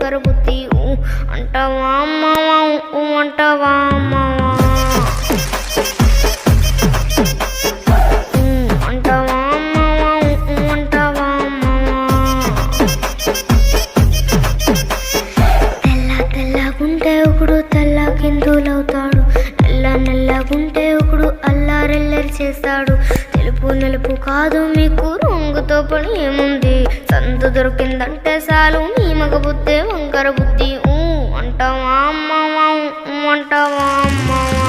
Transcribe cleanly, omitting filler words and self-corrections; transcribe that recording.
వంకర బుద్ధి అంటావా అమ్మవా అంటావా అమ్మవా అంటావా అమ్మవా అంటావా అమ్మవా తెల్లగుంటే ఒకడు తెల్లకిందులవుతాడు నల్లగుంటే ఒకడు అల్లారెల్లరి చేస్తాడు తెలుపు కాదు మీకు రంగుతో పని ఏముంది సంత దొరికిందంటే చాలు నీ మగ బుద్ధి వంకర బుద్ధి అంటావా అమ్మవా అంటావా అమ్మవా